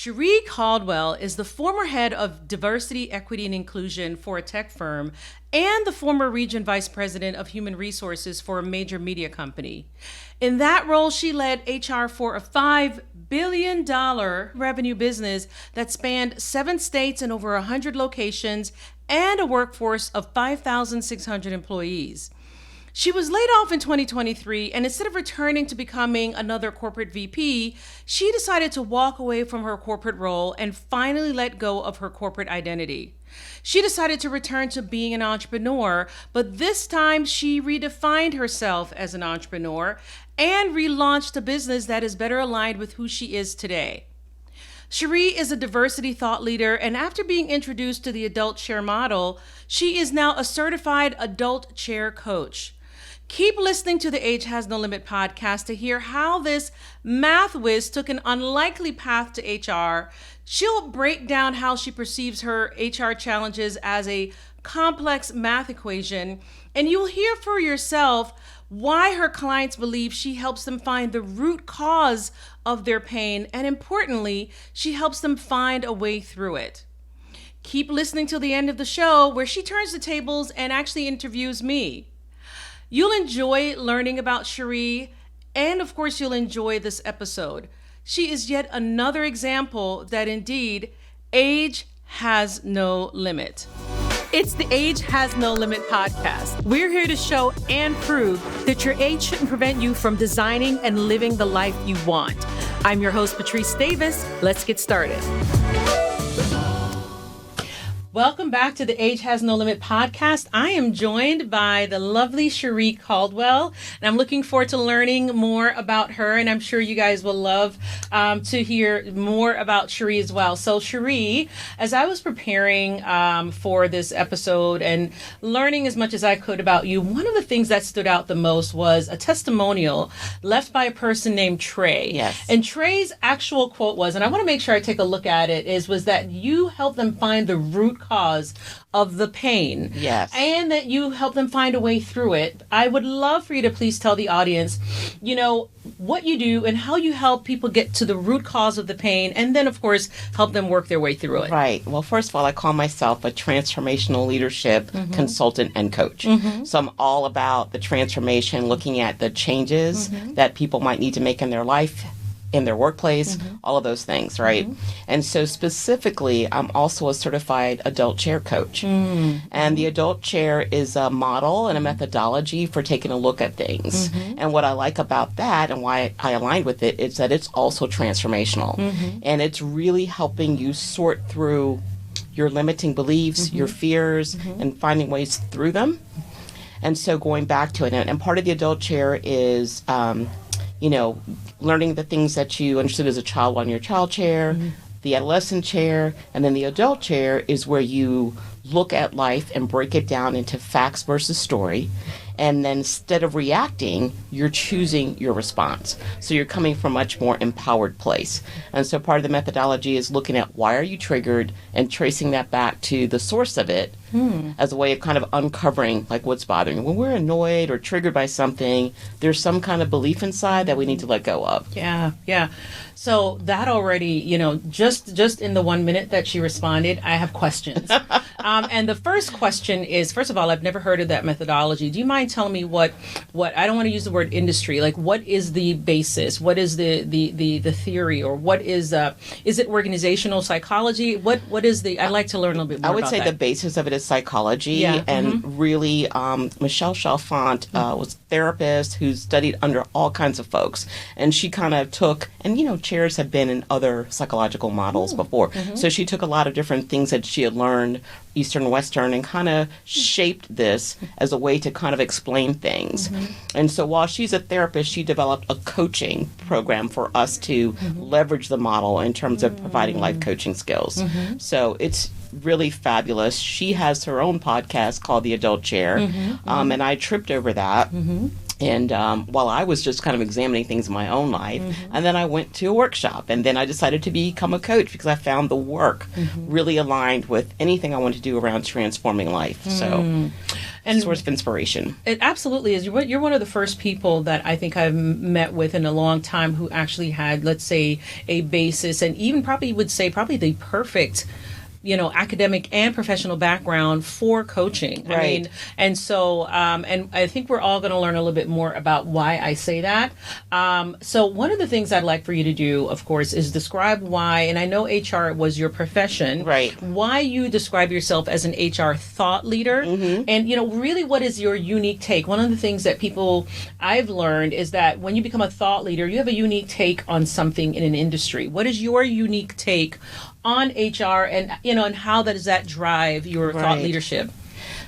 Cherie Caldwell is the former head of diversity, equity, and inclusion for a tech firm and the former region vice president of human resources for a major media company. In that role, she led HR for a $5 billion revenue business that spanned 7 states and over 100 locations and a workforce of 5,600 employees. She was laid off in 2023, and instead of returning to becoming another corporate VP, she decided to walk away from her corporate role and finally let go of her corporate identity. She decided to return to being an entrepreneur, but this time she redefined herself as an entrepreneur and relaunched a business that is better aligned with who she is today. Cherie is a diversity thought leader, and after being introduced to the adult chair model, she is now a certified adult chair coach. Keep listening to the Age Has No Limit podcast to hear how this math whiz took an unlikely path to HR. She'll break down how she perceives her HR challenges as a complex math equation, and you'll hear for yourself why her clients believe she helps them find the root cause of their pain, and importantly, she helps them find a way through it. Keep listening till the end of the show, where she turns the tables and actually interviews me. You'll enjoy learning about Cherie, and of course, you'll enjoy this episode. She is yet another example that indeed, age has no limit. It's the Age Has No Limit podcast. We're here to show and prove that your age shouldn't prevent you from designing and living the life you want. I'm your host, Patrice Davis. Let's get started. Welcome back to the Age Has No Limit podcast. I am joined by the lovely Cherie Caldwell, and I'm looking forward to learning more about her, and I'm sure you guys will love to hear more about Cherie as well. So Cherie, as I was preparing for this episode and learning as much as I could about you, one of the things that stood out the most was a testimonial left by a person named Trey. Yes. And Trey's actual quote was, and I want to make sure I take a look at it, was that you help them find the root cause of the pain. Yes. And that you help them find a way through it. I would love for you to please tell the audience, what you do and how you help people get to the root cause of the pain, and then, of course, help them work their way through it. Right. Well, first of all, I call myself a transformational leadership consultant and coach. So I'm all about the transformation, looking at the changes that people might need to make in their life, in their workplace, all of those things, right? And so specifically, I'm also a certified adult chair coach. And the adult chair is a model and a methodology for taking a look at things. And what I like about that and why I aligned with it is that it's also transformational. And it's really helping you sort through your limiting beliefs, your fears, and finding ways through them. And so going back to it, and part of the adult chair is learning the things that you understood as a child on your child chair, the adolescent chair, and then the adult chair is where you look at life and break it down into facts versus story. And then instead of reacting, you're choosing your response. So you're coming from a much more empowered place. And so part of the methodology is looking at why are you triggered and tracing that back to the source of it as a way of kind of uncovering like what's bothering you. When we're annoyed or triggered by something, there's some kind of belief inside that we need to let go of. Yeah. So that already, just in the 1 minute that she responded, I have questions. And the first question is, first of all, I've never heard of that methodology. Do you mind telling me what I don't want to use the word industry, like what is the basis? What is the theory, or what is it organizational psychology? What is I'd like to learn a little bit more about that. I would say the basis of it is psychology, and really Michelle Chalfant was a therapist who studied under all kinds of folks, and she kind of took, and chairs have been in other psychological models before, so she took a lot of different things that she had learned, Eastern and Western, and kind of shaped this as a way to kind of explain things. And so while she's a therapist, she developed a coaching program for us to leverage the model in terms of providing life coaching skills. So it's really fabulous. She has her own podcast called The Adult Chair, and I tripped over that. And while I was just kind of examining things in my own life, and then I went to a workshop, and then I decided to become a coach because I found the work really aligned with anything I wanted to do around transforming life. So source of inspiration. It absolutely is. You're one of the first people that I think I've met with in a long time who actually had, let's say, a basis, and even probably would say probably the perfect academic and professional background for coaching. Right. I mean, and so, and I think we're all going to learn a little bit more about why I say that. So one of the things I'd like for you to do, of course, is describe why, and I know HR was your profession, right? Why you describe yourself as an HR thought leader, and really what is your unique take? One of the things that I've learned is that when you become a thought leader, you have a unique take on something in an industry. What is your unique take on HR, and and how does that drive your thought leadership?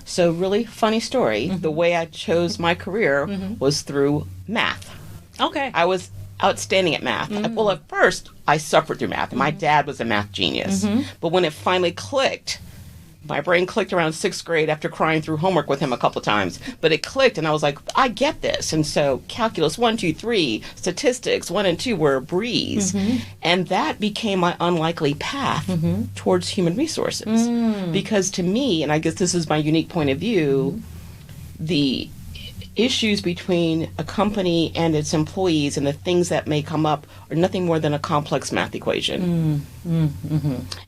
So really funny story. The way I chose my career was through math. Okay. I was outstanding at math. Well, at first I suffered through math. My dad was a math genius. But when it finally clicked, my brain clicked around 6th grade after crying through homework with him a couple times. But it clicked, and I was like, I get this. And so calculus 1, 2, 3, statistics 1 and 2 were a breeze. And that became my unlikely path towards human resources. Because to me, and I guess this is my unique point of view, the issues between a company and its employees and the things that may come up are nothing more than a complex math equation.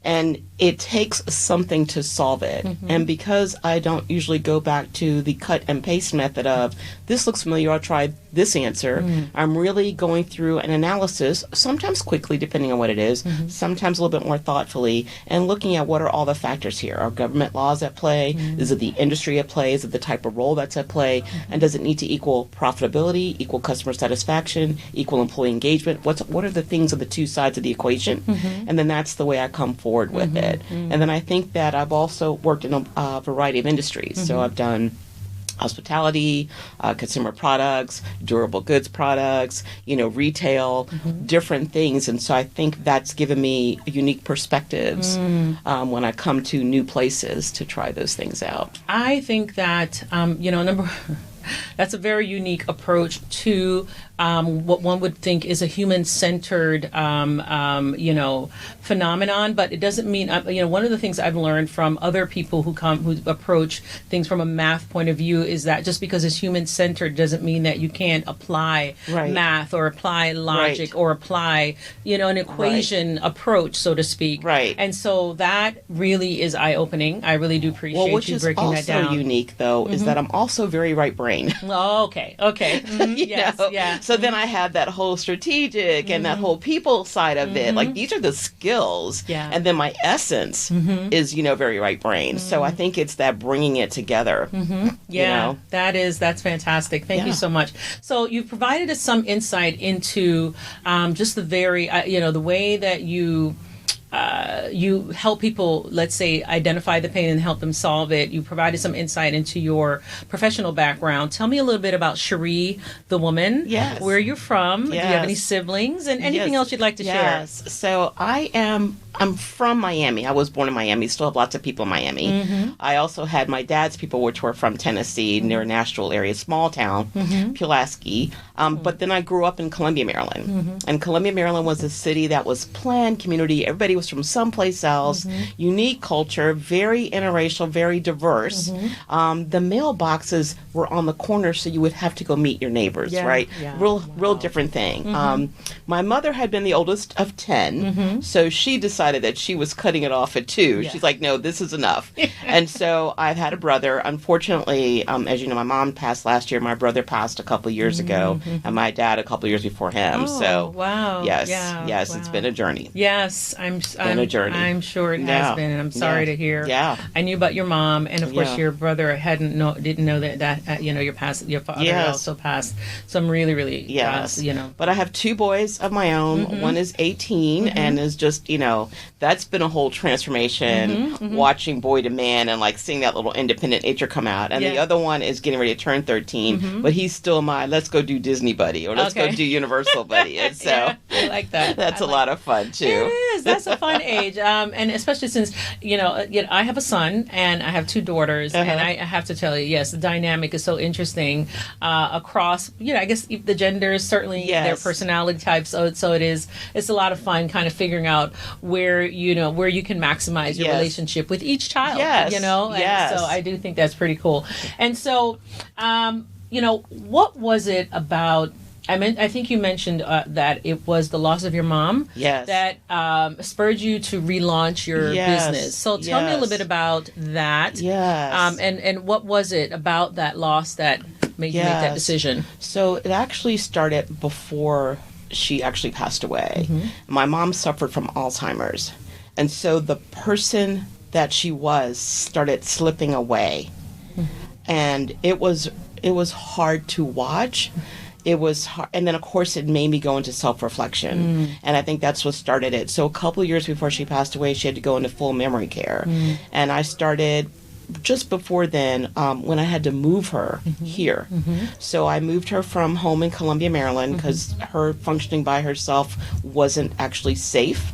And it takes something to solve it. And because I don't usually go back to the cut and paste method of, this looks familiar, I'll try this answer, I'm really going through an analysis, sometimes quickly, depending on what it is, sometimes a little bit more thoughtfully, and looking at what are all the factors here. Are government laws at play? Is it the industry at play? Is it the type of role that's at play? And does it need to equal profitability, equal customer satisfaction, equal employee engagement? What are the things on the two sides of the equation? And then that's the way I come forward with it. And then I think that I've also worked in a variety of industries. So I've done hospitality, consumer products, durable goods products, retail, different things. And so I think that's given me unique perspectives when I come to new places to try those things out. I think that, that's a very unique approach to what one would think is a human-centered, phenomenon. But it doesn't mean, one of the things I've learned from other people who approach things from a math point of view is that just because it's human-centered doesn't mean that you can't apply math or apply logic or apply, an equation approach, so to speak. Right. And so that really is eye-opening. I really do appreciate you breaking that down. Which is also unique, though, is that I'm also very right-brained. Oh, okay. Yes, yeah. So then I have that whole strategic and that whole people side of it. Like, these are the skills. Yeah. And then my essence is, very right-brained. So I think it's that bringing it together. Yeah, that's fantastic. Thank you so much. So you've provided us some insight into just the very, the way that you help people, let's say, identify the pain and help them solve it. You provided some insight into your professional background. Tell me a little bit about Cherie, the woman. Yes. Where you're from. Yes. Do you have any siblings? And anything else you'd like to share? Yes. So I'm from Miami. I was born in Miami. Still have lots of people in Miami. I also had my dad's people, which were from Tennessee, near Nashville area, small town, Pulaski. But then I grew up in Columbia, Maryland. And Columbia, Maryland was a city that was planned community. Everybody was from someplace else. Unique culture, very interracial, very diverse. The mailboxes were on the corner, so you would have to go meet your neighbors, right? Yeah. Real different thing. My mother had been the oldest of 10, so she decided that she was cutting it off at 2. Yeah. She's like, no, this is enough. And so I've had a brother. Unfortunately, as you know, my mom passed last year. My brother passed a couple years ago, and my dad a couple years before him. Oh, so wow. Yes, wow. It's been a journey. Yes, I'm a journey. I'm sure it has been, and I'm sorry to hear. Yeah. I knew about your mom, and of course your brother didn't know that your father also passed. So I'm really But I have 2 boys of my own. One is 18 and is just that's been a whole transformation. Watching boy to man and like seeing that little independent nature come out. And the other one is getting ready to turn 13, but he's still my let's go do Disney buddy or let's go do Universal buddy. And so I like that. That's a lot of fun too. It is. That's a fun age. And especially since, I have a son and I have two daughters. And I have to tell you, yes, the dynamic is so interesting across, I guess the genders, certainly their personality types. So it's a lot of fun kind of figuring out where you can maximize your relationship with each child, And so I do think that's pretty cool. And so, what was it about? I think you mentioned that it was the loss of your mom that spurred you to relaunch your business. So tell me a little bit about that. Yes. And what was it about that loss that made you make that decision? So it actually started before she actually passed away. Mm-hmm. My mom suffered from Alzheimer's. And so the person that she was started slipping away. Mm-hmm. And it was hard to watch. It was hard. And then, of course, it made me go into self-reflection. And I think that's what started it. So a couple of years before she passed away, she had to go into full memory care. And I started just before then when I had to move her here. So I moved her from home in Columbia, Maryland, because her functioning by herself wasn't actually safe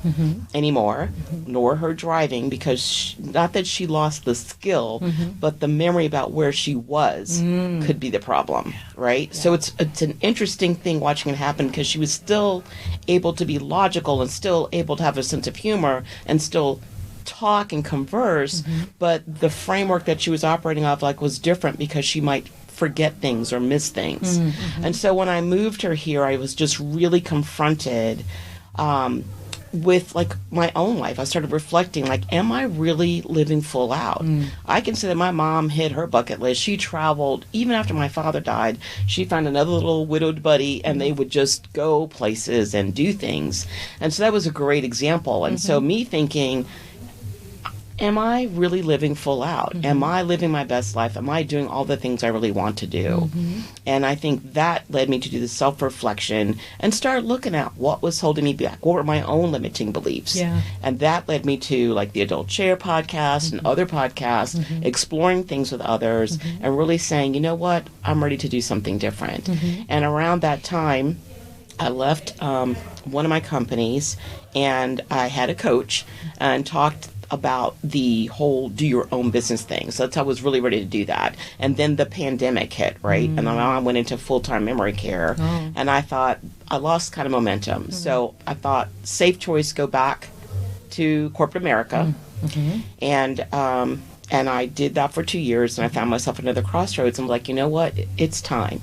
anymore, nor her driving, because not that she lost the skill, but the memory about where she was could be the problem, right? So it's an interesting thing watching it happen, because she was still able to be logical and still able to have a sense of humor and still talk and converse, but the framework that she was operating off was different, because she might forget things or miss things. And so when I moved her here, I was just really confronted with my own life. I started reflecting, am I really living full out? I can say that my mom hit her bucket list. She traveled, even after my father died, she found another little widowed buddy, and they would just go places and do things. And so that was a great example. And so me thinking, am I really living full out? Am I living my best life? Am I doing all the things I really want to do? And I think that led me to do the self-reflection and start looking at what was holding me back. What were my own limiting beliefs? And that led me to the Adult Chair podcast and other podcasts, exploring things with others and really saying, you know what? I'm ready to do something different. And around that time, I left one of my companies, and I had a coach and talked about the whole do your own business thing. So that's how I was really ready to do that. And then the pandemic hit, right? And now I went into full-time memory care. And I thought, I lost kind of momentum. So I thought, safe choice, go back to corporate America. And I did that for 2 years, and I found myself at another crossroads. I'm like, you know what? It's time.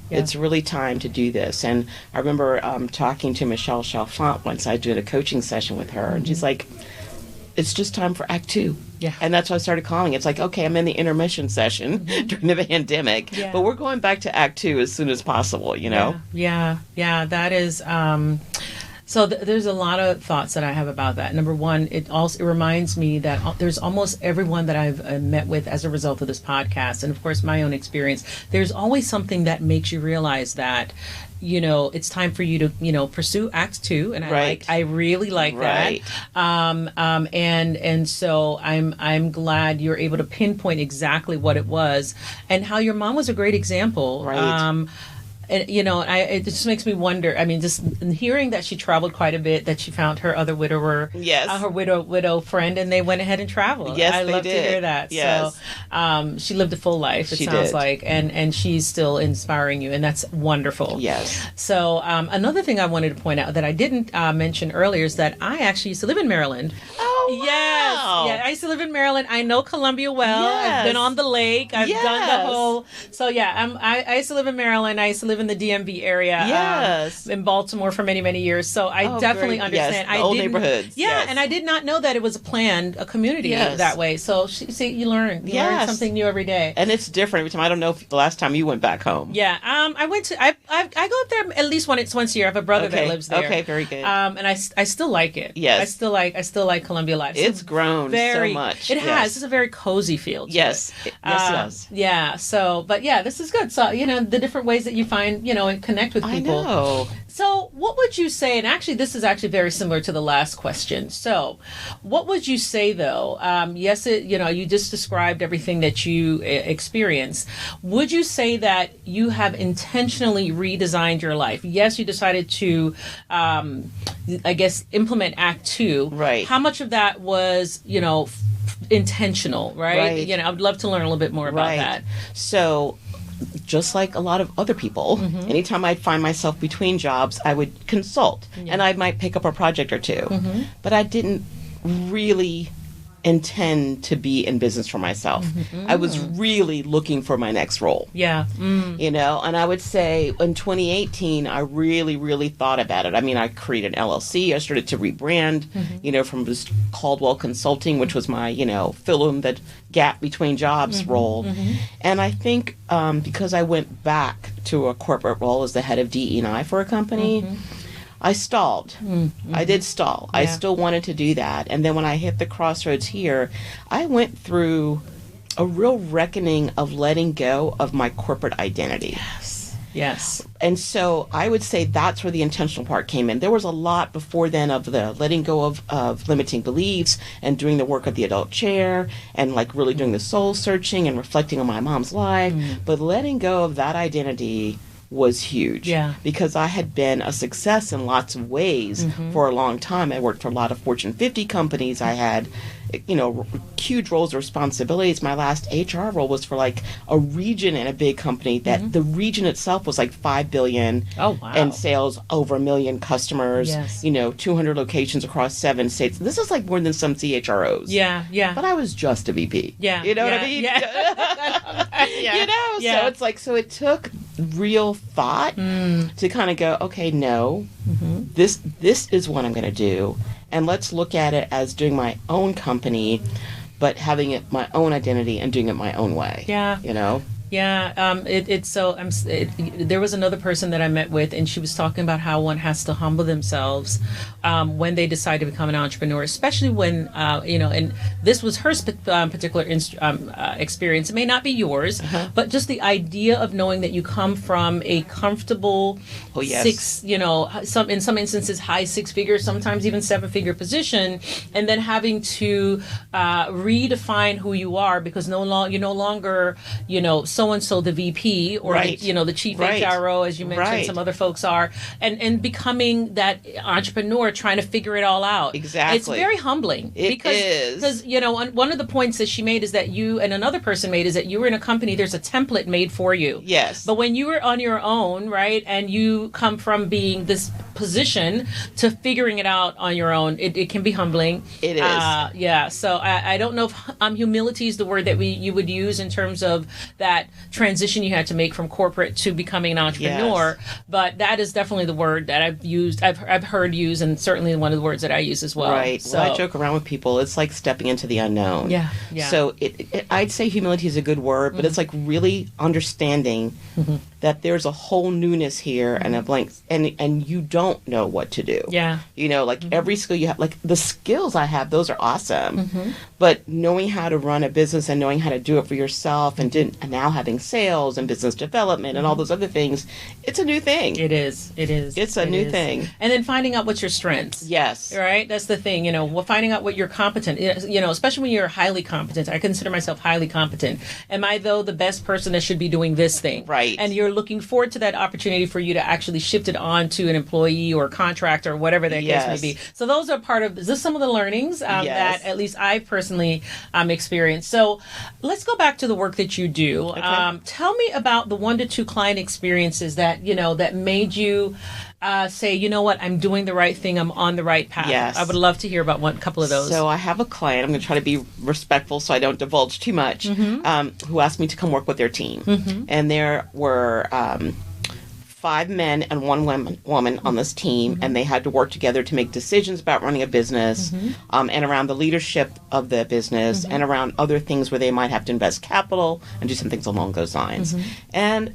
It's really time to do this. And I remember talking to Michelle Chalfant once. I did a coaching session with her, and she's like, it's just time for Act 2. And that's what I started calling it. It's okay, I'm in the intermission session during the pandemic, but we're going back to Act 2 as soon as possible, Yeah, that is... So there's a lot of thoughts that I have about that. Number one, it reminds me that there's almost everyone that I've met with as a result of this podcast, and of course my own experience, there's always something that makes you realize that it's time for you to, pursue Act 2. And I really like that. And so I'm glad you're able to pinpoint exactly what it was and how your mom was a great example. And, it just makes me wonder. I mean, just hearing that she traveled quite a bit, that she found her other widower, her widow friend, and they went ahead and traveled. I love to hear that. So she lived a full life, it sounds like, and she's still inspiring you, and that's wonderful. So another thing I wanted to point out that I didn't mention earlier is that I actually used to live in Maryland. Wow. I used to live in Maryland. I know Columbia well. I've been on the lake. I've done the whole... So I used to live in Maryland. I used to live in the DMV area, in Baltimore for many, many years. So I definitely understand. The old neighborhoods. And I did not know that it was a community that way. So see, you learn. You learn something new every day. And it's different every time. I don't know if the last time you went back home. I went to. I go up there at least once a year. I have a brother that lives there. Okay, very good. And I still like it. I still like Columbia life. It's grown so much. It has. It's a very cozy feel to it. It does. Yeah. So, but this is good. So, the different ways that you find, and connect with people. I know. So, what would you say? And actually, this is actually very similar to the last question. So, what would you say though? You just described everything that you experienced. Would you say that you have intentionally redesigned your life? Yes, you decided to I guess, implement Act Two. Right. How much of that was, intentional, right? Right. I would love to learn a little bit more about that. So, just like a lot of other people, anytime I'd find myself between jobs, I would consult, and I might pick up a project or two. But I didn't really intend to be in business for myself. I was really looking for my next role. Yeah. And I would say in 2018, I really, really thought about it. I mean, I created an LLC. I started to rebrand, from just Caldwell Consulting, which was my, fill in the gap between jobs role. And I think because I went back to a corporate role as the head of DE&I for a company, I stalled. I did stall. Yeah. I still wanted to do that. And then when I hit the crossroads here, I went through a real reckoning of letting go of my corporate identity. Yes. And so I would say that's where the intentional part came in. There was a lot before then of the letting go of limiting beliefs and doing the work of the adult chair and like really doing the soul searching and reflecting on my mom's life. But letting go of that identity was huge. Yeah. Because I had been a success in lots of ways for a long time. I worked for a lot of Fortune 50 companies. I had, huge roles and responsibilities. My last HR role was for like a region in a big company that the region itself was like $5 billion in sales, over 1 million customers, 200 locations across 7 states. This is like more than some CHROs. Yeah, yeah. But I was just a VP. Yeah. You know what I mean? Yeah. So it's like, so it took real thought to kind of go, okay, no, this is what I'm going to do. And let's look at it as doing my own company, but having it my own identity and doing it my own way. Yeah. Yeah, there was another person that I met with, and she was talking about how one has to humble themselves when they decide to become an entrepreneur, especially when, and this was her particular experience. It may not be yours, but just the idea of knowing that you come from a comfortable six, in some instances, high 6 figure, sometimes even 7-figure position, and then having to redefine who you are because you're no longer, so-and-so the VP or the chief HRO, as you mentioned, some other folks are, and becoming that entrepreneur trying to figure it all out. Exactly. It's very humbling. Because one of the points that she made is that you and another person made is that you were in a company, there's a template made for you. Yes. But when you were on your own, right, and you come from being this position to figuring it out on your own, it can be humbling. It is. So I don't know if humility is the word that you would use in terms of that transition you had to make from corporate to becoming an entrepreneur, but that is definitely the word that I've heard used, and certainly one of the words that I use as well. Right. So I joke around with people. It's like stepping into the unknown. Yeah. So I'd say humility is a good word, but it's like really understanding that there's a whole newness here and a blank, and you don't know what to do. Yeah. Every skill you have, like the skills I have, those are awesome. But knowing how to run a business and knowing how to do it for yourself and now having sales and business development and all those other things, it's a new thing. It is. It's a new thing. And then finding out what's your strengths. Yes. Right? That's the thing, finding out what you're competent, especially when you're highly competent. I consider myself highly competent. Am I, though, the best person that should be doing this thing? Right. And you're looking forward to that opportunity for you to actually shift it on to an employee or contractor or whatever that case may be. So those are part of, is this some of the learnings that at least I've personally experienced. So let's go back to the work that you do. Okay. Tell me about the 1 to 2 client experiences that, that made you say, you know what, I'm doing the right thing, I'm on the right path. Yes. I would love to hear about a couple of those. So I have a client, I'm going to try to be respectful so I don't divulge too much, who asked me to come work with their team. And there were 5 men and 1 woman on this team, and they had to work together to make decisions about running a business and around the leadership of the business and around other things where they might have to invest capital and do some things along those lines. And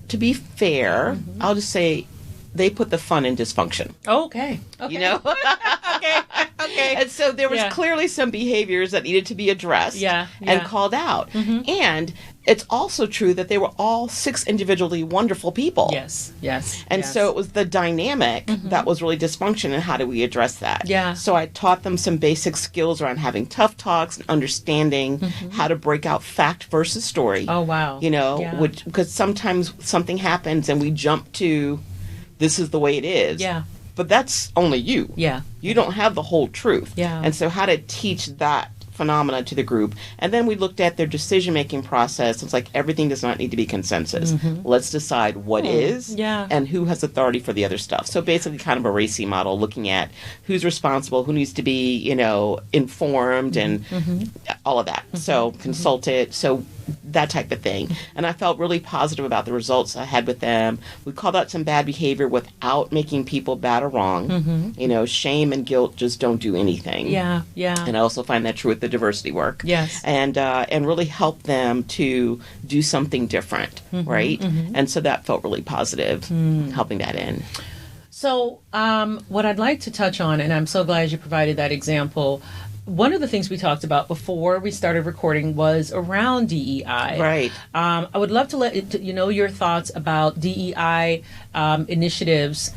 to be fair, I'll just say they put the fun in dysfunction. Oh, okay. Okay. And so there was clearly some behaviors that needed to be addressed and called out. And it's also true that they were all 6 individually wonderful people. Yes. And so it was the dynamic that was really dysfunction, and how do we address that? Yeah. So I taught them some basic skills around having tough talks and understanding how to break out fact versus story. Oh, wow. Because sometimes something happens and we jump to, this is the way it is. Yeah. but that's only you. Yeah. You don't have the whole truth. Yeah. And so how to teach that phenomena to the group. And then we looked at their decision-making process. It's like everything does not need to be consensus. Let's decide what is and who has authority for the other stuff. So basically kind of a RACI model, looking at who's responsible, who needs to be, informed and all of that. So consulted. So that type of thing. And I felt really positive about the results I had with them. We called out some bad behavior without making people bad or wrong. Shame and guilt just don't do anything. Yeah, yeah. And I also find that true with the diversity work. Yes. And really help them to do something different, right? And so that felt really positive, helping that in. So what I'd like to touch on, and I'm so glad you provided that example, one of the things we talked about before we started recording was around DEI. Right. I would love to let you know your thoughts about DEI initiatives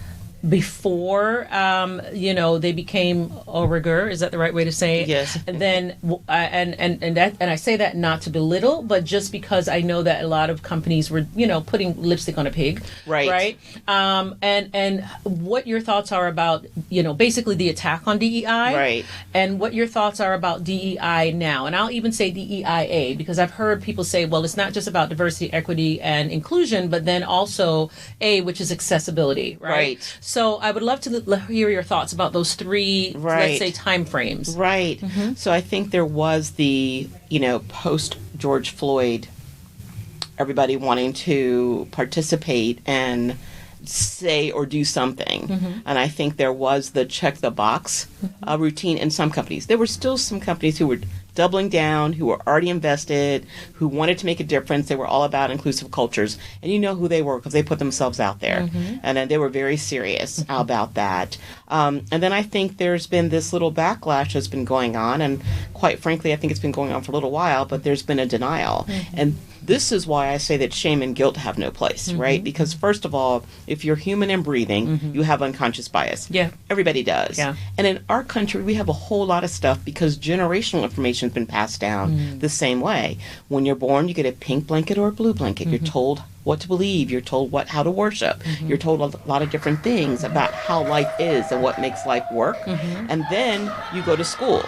before they became a rigor. Is that the right way to say it? Yes. And then and I say that not to belittle, but just because I know that a lot of companies were putting lipstick on a pig. Right. And what your thoughts are about basically the attack on DEI. Right. And what your thoughts are about DEI now. And I'll even say DEIA, because I've heard people say, well, it's not just about diversity, equity, and inclusion, but then also A, which is accessibility. Right. So I would love to hear your thoughts about those three, let's say, time frames. Right. So I think there was the, post George Floyd, everybody wanting to participate and say or do something. And I think there was the check the box routine in some companies. There were still some companies who were doubling down, who were already invested, who wanted to make a difference. They were all about inclusive cultures. And you know who they were because they put themselves out there. And then they were very serious about that. And then I think there's been this little backlash that's been going on. And quite frankly, I think it's been going on for a little while, but there's been a denial. And this is why I say that shame and guilt have no place, right? Because first of all, if you're human and breathing, you have unconscious bias. Yeah. Everybody does. Yeah. And in our country, we have a whole lot of stuff because generational information has been passed down the same way. When you're born, you get a pink blanket or a blue blanket. You're told what to believe. You're told how to worship. You're told a lot of different things about how life is and what makes life work. And then you go to school.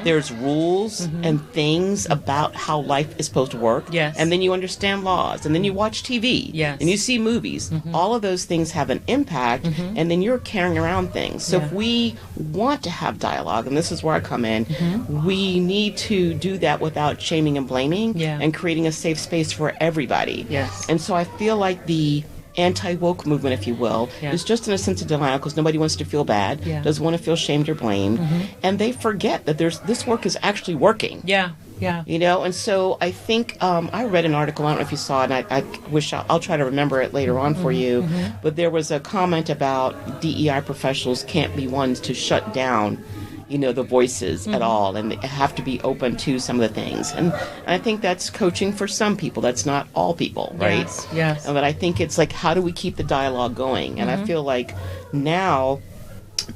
There's rules and things about how life is supposed to work. Yes. And then you understand laws. And then you watch TV. Yes. And you see movies. All of those things have an impact. And then you're carrying around things. So if we want to have dialogue, and this is where I come in, we need to do that without shaming and blaming and creating a safe space for everybody. Yes. And so I feel like the anti-woke movement, if you will, is just in a sense of denial because nobody wants to feel bad, doesn't want to feel shamed or blamed, and they forget that this work is actually working. Yeah. And so I think I read an article, I don't know if you saw it, and I wish I'll try to remember it later on for you, but there was a comment about DEI professionals can't be ones to shut down the voices at all, and they have to be open to some of the things. And I think that's coaching for some people. That's not all people, right? Yes. But I think it's like, how do we keep the dialogue going? And I feel like now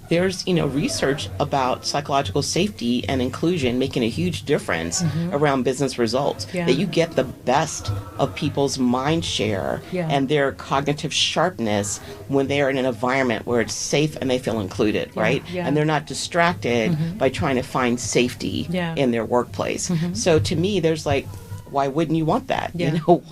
there's research about psychological safety and inclusion making a huge difference around business results. That you get the best of people's mind share and their cognitive sharpness when they're in an environment where it's safe and they feel included, right? And they're not distracted by trying to find safety in their workplace. So to me, there's like, why wouldn't you want that?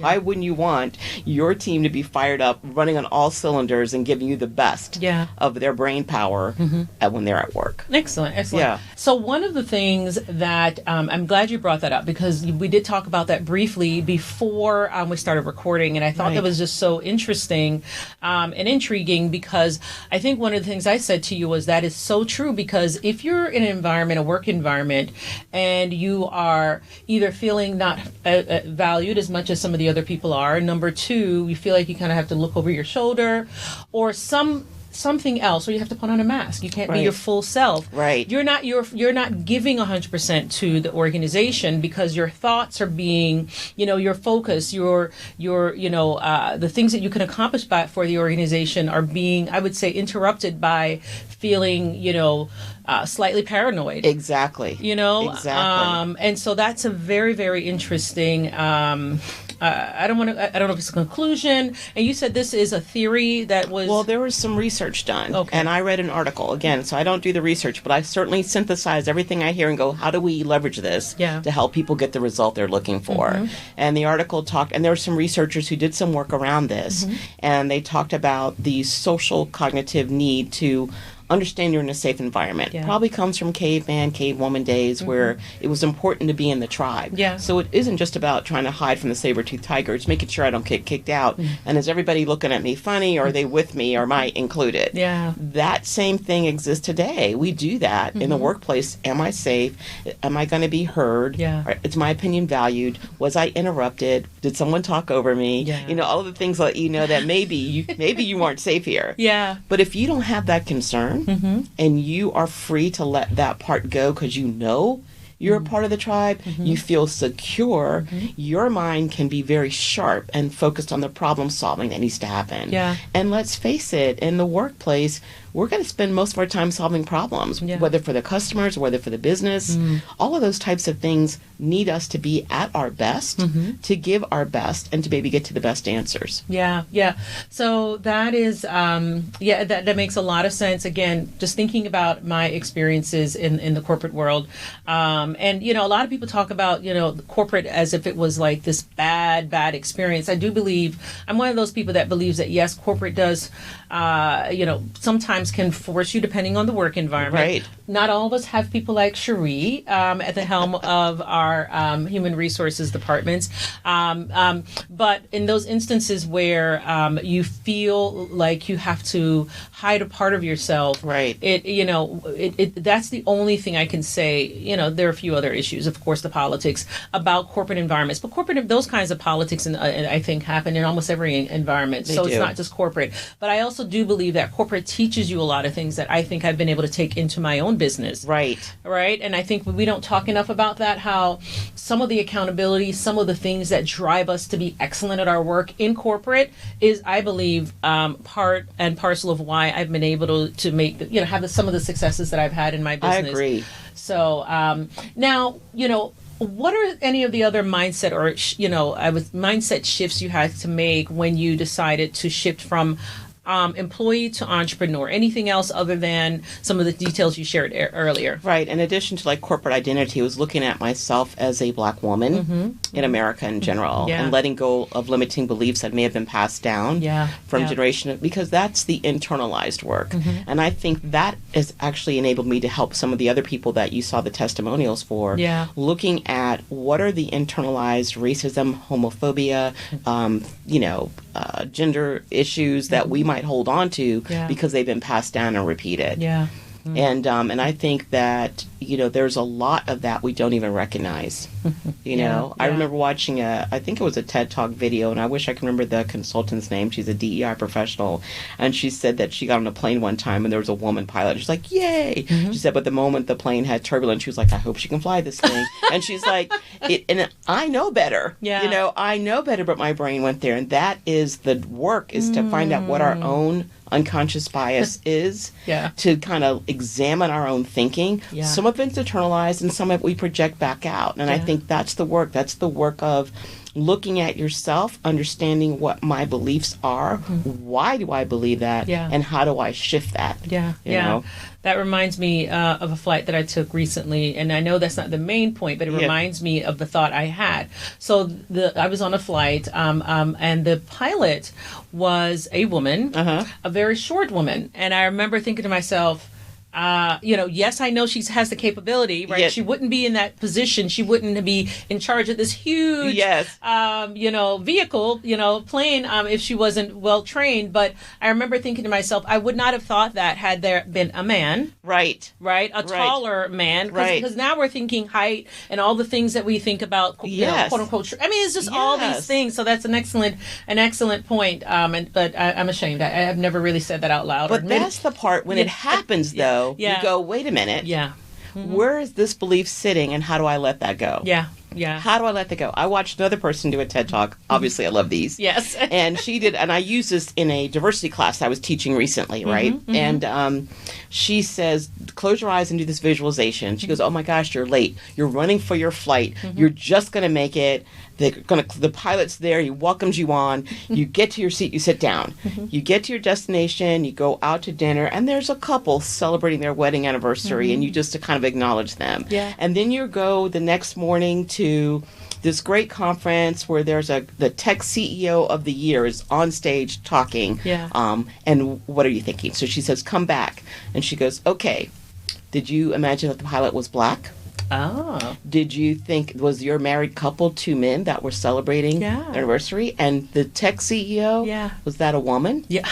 Why wouldn't you want your team to be fired up, running on all cylinders, and giving you the best of their brain power when they're at work? Excellent. Yeah. So one of the things that I'm glad you brought that up, because we did talk about that briefly before we started recording, and I thought that was just so interesting and intriguing, because I think one of the things I said to you was that is so true, because if you're in an environment, a work environment, and you are either feeling not valued as much as some of the other people are, number two, you feel like you kind of have to look over your shoulder, or something else, or you have to put on a mask. You can't be your full self. Right. You're not giving 100% to the organization, because your thoughts are being, your focus, your the things that you can accomplish for the organization are being, I would say, interrupted by feeling, slightly paranoid. Exactly. Exactly. And so that's a very, very interesting I don't know if it's a conclusion. And you said this is a theory that was... Well, there was some research done. Okay. And I read an article, again, so I don't do the research, but I certainly synthesize everything I hear and go, how do we leverage this to help people get the result they're looking for? And the article talked, and there were some researchers who did some work around this, and they talked about the social cognitive need to understand you're in a safe environment. Probably comes from caveman, cavewoman days where it was important to be in the tribe. So it isn't just about trying to hide from the saber-toothed tiger. It's making sure I don't get kicked out. And is everybody looking at me funny? Or are they with me? Or am I included? That same thing exists today. We do that in the workplace. Am I safe? Am I going to be heard? Is my opinion valued? Was I interrupted? Did someone talk over me? You know, all of the things that you know that maybe you weren't safe here. But if you don't have that concern, and you are free to let that part go because you know you're a part of the tribe, you feel secure, your mind can be very sharp and focused on the problem solving that needs to happen. And let's face it, in the workplace, we're going to spend most of our time solving problems, whether for the customers, whether for the business. All of those types of things need us to be at our best, to give our best, and to maybe get to the best answers. So that is, that makes a lot of sense. Again, just thinking about my experiences in the corporate world. And, you know, a lot of people talk about, you know, corporate as if it was like this bad experience. I do believe, I'm one of those people that believes that, yes, corporate does, you know, sometimes can force you depending on the work environment. Not all of us have people like Cherie at the helm of our human resources departments. But in those instances where you feel like you have to hide a part of yourself, that's the only thing I can say. You know, there are a few other issues, of course, the politics about corporate environments, but those kinds of politics, I think, happen in almost every environment. So it's not just corporate. But I also do believe that corporate teaches you a lot of things that I think I've been able to take into my own business. And I think we don't talk enough about that, how some of the accountability, some of the things that drive us to be excellent at our work in corporate is, I believe, part and parcel of why I've been able to make, have some of the successes that I've had in my business. I agree. So now, what are any of the other mindset or, mindset shifts you had to make when you decided to shift from employee to entrepreneur? Anything else other than some of the details you shared earlier? In addition to corporate identity, I was looking at myself as a Black woman in America in general, and letting go of limiting beliefs that may have been passed down from generation, because that's the internalized work. And I think that has actually enabled me to help some of the other people that you saw the testimonials for, looking at what are the internalized racism, homophobia, gender issues that we might hold on to because they've been passed down and repeated. And I think that there's a lot of that we don't even recognize. I remember watching I think it was a TED Talk video, and I wish I could remember the consultant's name. She's a DEI professional, and she said that she got on a plane one time and there was a woman pilot. She's like, yay! She said, but the moment the plane had turbulence, she was like, I hope she can fly this thing. And she's like, and I know better. I know better, but my brain went there. And that is the work, is to find out what our own unconscious bias is, to kind of examine our own thinking. Some of it's internalized and some of it we project back out. And I think that's the work. That's the work of looking at yourself, understanding what my beliefs are, why do I believe that, and how do I shift that? You know? That reminds me of a flight that I took recently, and I know that's not the main point, but it reminds me of the thought I had. So I was on a flight, and the pilot was a woman, a very short woman, and I remember thinking to myself, yes, I know she has the capability, right? Yes. She wouldn't be in that position. She wouldn't be in charge of this huge, vehicle, plane, if she wasn't well trained. But I remember thinking to myself, I would not have thought that had there been a man. A taller man. Because now we're thinking height and all the things that we think about, quote unquote. I mean, it's just all these things. So that's an excellent point. But I'm ashamed. I have never really said that out loud. But that's the part when it happens, though. You go, wait a minute. Where is this belief sitting, and how do I let that go? Yeah. How do I let that go? I watched another person do a TED Talk. Obviously, I love these. Yes. And she did, and I used this in a diversity class I was teaching recently, right? And she says, close your eyes and do this visualization. She goes, oh my gosh, you're late. You're running for your flight. You're just going to make it. The pilot's there. He welcomes you on. You get to your seat. You sit down. You get to your destination. You go out to dinner, and there's a couple celebrating their wedding anniversary, and you just to kind of acknowledge them. Yeah. And then you go the next morning to this great conference where there's the tech CEO of the year is on stage talking. Yeah. And what are you thinking? So she says, come back. And she goes, okay, did you imagine that the pilot was black? Oh. Did you think, was your married couple 2 men that were celebrating their anniversary? And the tech CEO, was that a woman? Yeah.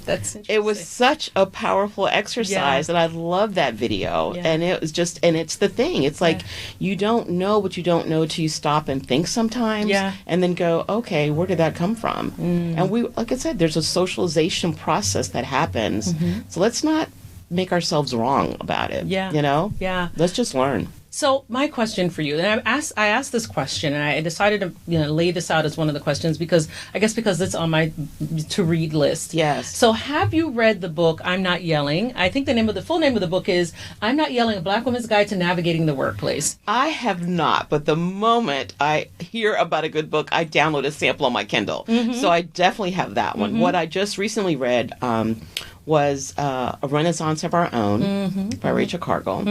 That's interesting. It was such a powerful exercise, and I love that video. And it was just, and it's the thing. It's like you don't know what you don't know till you stop and think sometimes, and then go, okay, where did that come from? And we, like I said, there's a socialization process that happens. So let's not make ourselves wrong about it. You know? Let's just learn. So my question for you, and I asked this question, and I decided to lay this out as one of the questions because it's on my to read list. Yes. So have you read the book I'm Not Yelling? I think the full name of the book is I'm Not Yelling: A Black Woman's Guide to Navigating the Workplace. I have not, but the moment I hear about a good book, I download a sample on my Kindle. So I definitely have that one. What I just recently read was A Renaissance of Our Own by Rachel Caldwell.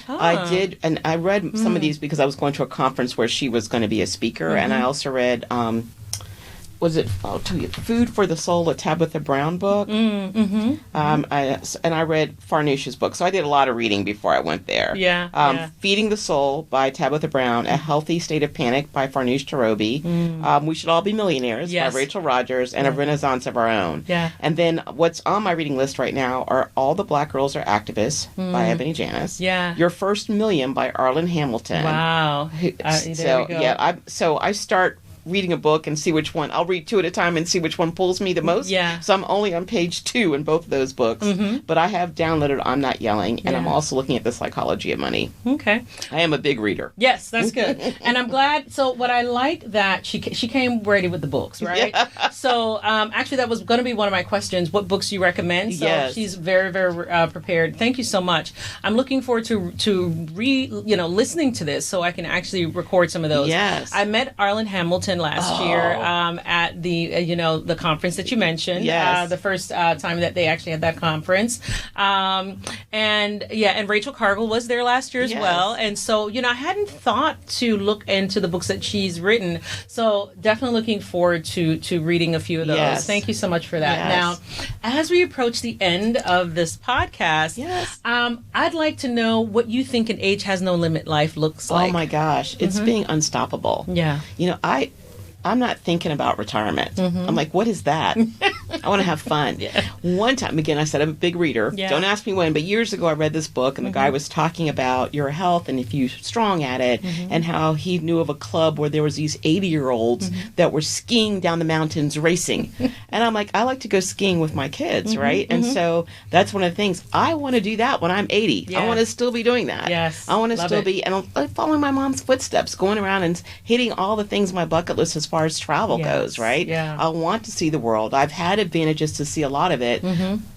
I did, and I read some of these because I was going to a conference where she was going to be a speaker, and I also read, I'll tell you, Food for the Soul, a Tabitha Brown book. And I read Farnoosh's book. So I did a lot of reading before I went there. Feeding the Soul by Tabitha Brown, A Healthy State of Panic by Farnoosh Torabi, We Should All Be Millionaires by Rachel Rogers, and A Renaissance of Our Own. And then what's on my reading list right now are All the Black Girls Are Activists by Ebony Janis. Your First Million by Arlen Hamilton. Wow. There we go. So I start reading a book and see which one. I'll read 2 at a time and see which one pulls me the most. So I'm only on page 2 in both of those books. But I have downloaded I'm Not Yelling, and I'm also looking at The Psychology of Money. Okay. I am a big reader. Yes, that's good. And I'm glad. So what I like that she came ready with the books, right? So actually that was going to be one of my questions. What books you recommend? So she's very, very prepared. Thank you so much. I'm looking forward to listening to this so I can actually record some of those. I met Arlen Hamilton last year at the conference that you mentioned. The first time that they actually had that conference. And Rachel Caldwell was there last year as well. And so, I hadn't thought to look into the books that she's written. So definitely looking forward to reading a few of those. Thank you so much for that. Now, as we approach the end of this podcast, I'd like to know what you think an Age Has No Limit life looks like. Oh my gosh. It's being unstoppable. I'm not thinking about retirement. I'm like, what is that? I want to have fun. One time, again, I said I'm a big reader. Don't ask me when, but years ago I read this book, and the guy was talking about your health and if you're strong at it, and how he knew of a club where there was these 80-year-olds that were skiing down the mountains racing. And I'm like, I like to go skiing with my kids, right? And so that's one of the things. I want to do that when I'm 80. I want to still be doing that. I want to still be, and I'm following my mom's footsteps, going around and hitting all the things on my bucket list as far as travel goes, right? I want to see the world. I've had advantages to see a lot of it,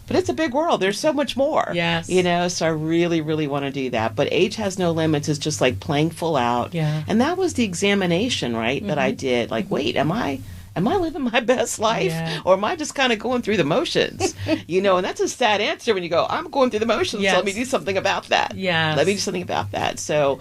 but it's a big world. There's so much more. So I really, really want to do that. But Age Has No Limits is just like playing full out. And that was the examination, right, that I did. Like, wait, am I living my best life? Or am I just kind of going through the motions? And that's a sad answer when you go, I'm going through the motions. So let me do something about that. Let me do something about that. So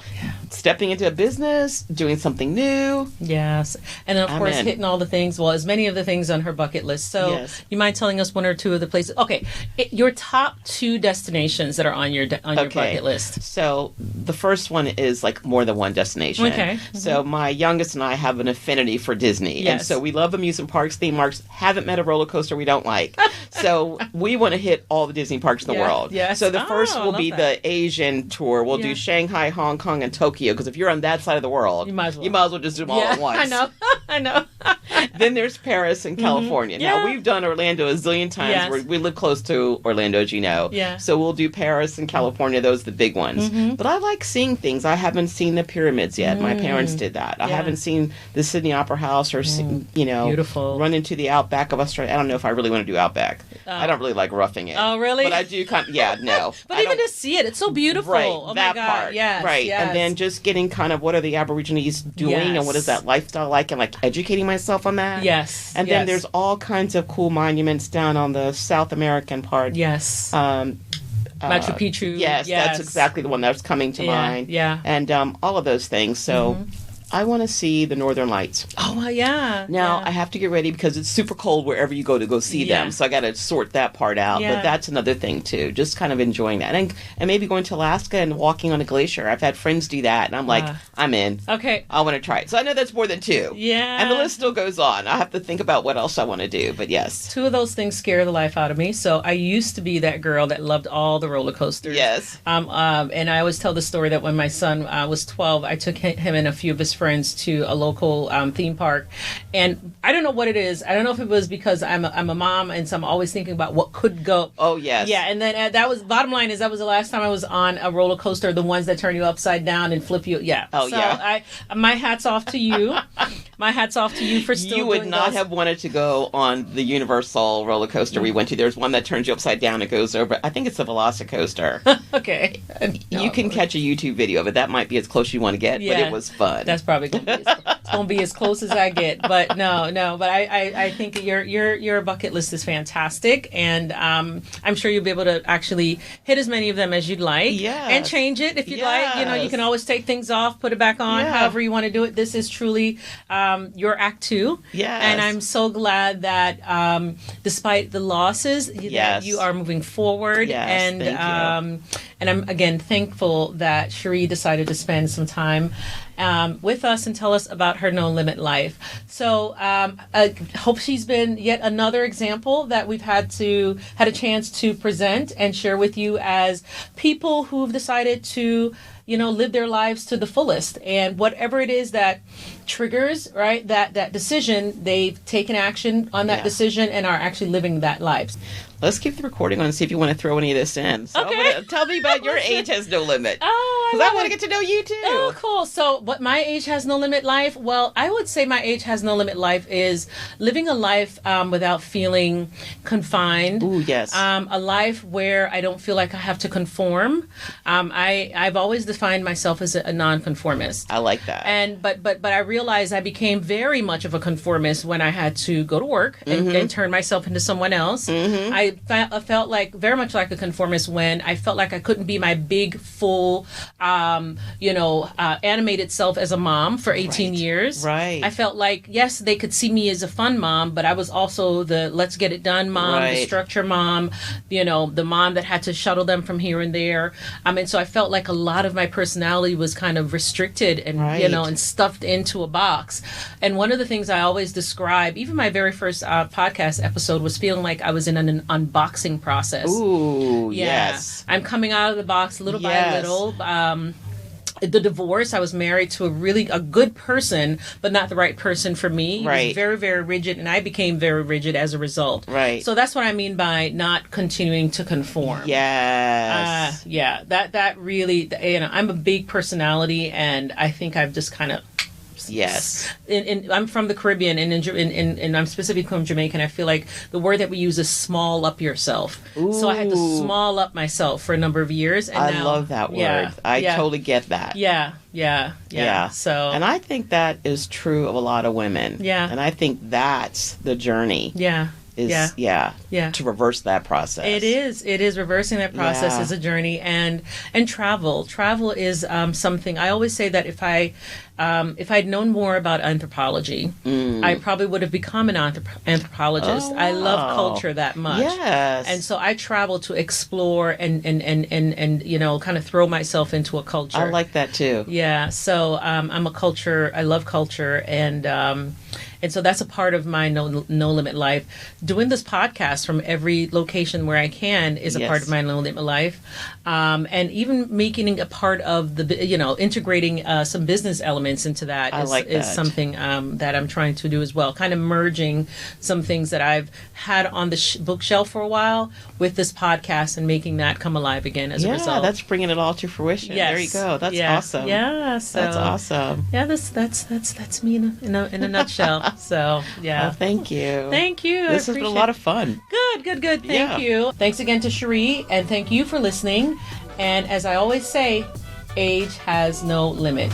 stepping into a business, doing something new. And then, of course, hitting all the things, as many of the things on her bucket list. So you mind telling us 1 or 2 of the places? Okay. Your top 2 destinations that are on your bucket list. So the first one is like more than one destination. So my youngest and I have an affinity for Disney. And so we love amusement parks, theme parks, haven't met a roller coaster we don't like. So we want to hit all the Disney parks in the world. So the first will be the Asian tour. We'll do Shanghai, Hong Kong, and Tokyo Tokyo, because if you're on that side of the world, you might as well just do them all at once. I know. I know. Then there's Paris and California. Yeah. Now, we've done Orlando a zillion times. Yes. We live close to Orlando, as you know. Yeah. So we'll do Paris and California. Those are the big ones. But I like seeing things. I haven't seen the pyramids yet. My parents did that. I haven't seen the Sydney Opera House or, Beautiful. run into the outback of Australia. I don't know if I really want to do outback. I don't really like roughing it. Oh, really? But I do no. But even to see it, it's so beautiful. Right, Oh, that my God. part. Yes, right. yes. And then just getting kind of what are the Aborigines doing and what is that lifestyle like, and like educating myself on that. Yes. And then there's all kinds of cool monuments down on the South American part. Yes. Machu Picchu. Yes, that's exactly the one that's coming to mind. Yeah. And all of those things. So I want to see the Northern Lights. Oh, well, yeah. Now, I have to get ready because it's super cold wherever you go to go see them. So I got to sort that part out. Yeah. But that's another thing, too. Just kind of enjoying that. And maybe going to Alaska and walking on a glacier. I've had friends do that. And I'm like, I'm in. Okay. I want to try it. So I know that's more than two. Yeah. And the list still goes on. I have to think about what else I want to do. But yes. Two of those things scare the life out of me. So I used to be that girl that loved all the roller coasters. Yes. And I always tell the story that when my son was 12, I took him and a few of his friends to a local theme park, and I don't know what it is. I don't know if it was because I'm a mom, and so I'm always thinking about what could go. Oh yes, yeah. And then that was bottom line is that was the last time I was on a roller coaster, the ones that turn you upside down and flip you. Yeah. Oh so yeah. My hats off to you. My hats off to you for still. You would doing not those. have wanted to go on the Universal roller coaster we went to. There's one that turns you upside down and goes over. I think it's a Velocicoaster. Okay. You can catch a YouTube video of it. That might be as close as you want to get, but it was fun. That's probably going to be as close as I get. But no. But I think your bucket list is fantastic, and I'm sure you'll be able to actually hit as many of them as you'd like. Yeah. And change it if you'd like. You can always take things off, put it back on, however you want to do it. This is truly your act 2. Yes. And I'm so glad that despite the losses, that you are moving forward. Yes, and thank you. And I'm again thankful that Cherie decided to spend some time with us and tell us about her no limit life. So I hope she's been yet another example that we've had a chance to present and share with you as people who've decided to live their lives to the fullest, and whatever it is that triggers that decision, they've taken action on that decision and are actually living that life. Let's keep the recording on and see if you want to throw any of this in. So Okay. tell me about your age has no limit. Oh, because I want to get to know you too. Oh, cool. So, what my age has no limit life? Well, I would say my age has no limit life is living a life without feeling confined. Ooh, yes. A life where I don't feel like I have to conform. I've always defined myself as a nonconformist. I like that. And but I realized I became very much of a conformist when I had to go to work and turn myself into someone else. I felt like very much like a conformist when I felt like I couldn't be my big, full, animated self as a mom for 18 years. Right. I felt like, yes, they could see me as a fun mom, but I was also the let's get it done mom, the structure mom, the mom that had to shuttle them from here and there. And so I felt like a lot of my personality was kind of restricted and, and stuffed into a box. And one of the things I always describe, even my very first podcast episode, was feeling like I was in an unboxing process. Ooh, yes. I'm coming out of the box little by little. The divorce, I was married to a good person, but not the right person for me. He was very, very rigid, and I became very rigid as a result. Right. So that's what I mean by not continuing to conform. Yes. That really, I'm a big personality, and I think I've just kind of... Yes. I'm from the Caribbean, and I'm specifically from Jamaica, and I feel like the word that we use is small up yourself. Ooh. So I had to small up myself for a number of years. And I love that word. I totally get that. Yeah. So, and I think that is true of a lot of women. Yeah. And I think that's the journey. Yeah. To reverse that process. It is reversing that process is a journey, and travel is something I always say that if I'd known more about anthropology, I probably would have become an anthropologist. Oh, wow. I love culture that much. Yes. And so I travel to explore and kind of throw myself into a culture. I like that too. Yeah. So I love culture, and And so that's a part of my no limit life. Doing this podcast from every location where I can is a part of my no limit life. And even making a part of the, integrating some business elements into that is something that I'm trying to do as well. Kind of merging some things that I've had on the bookshelf for a while with this podcast and making that come alive again as a result. Yeah, that's bringing it all to fruition. Yes. There you go. That's awesome. Yeah, so that's awesome. Yeah, that's me in a nutshell. So yeah. Oh, thank you. Thank you. This has been a lot of fun. Good. Thank you. Thanks again to Cherie, and thank you for listening. And as I always say, age has no limit.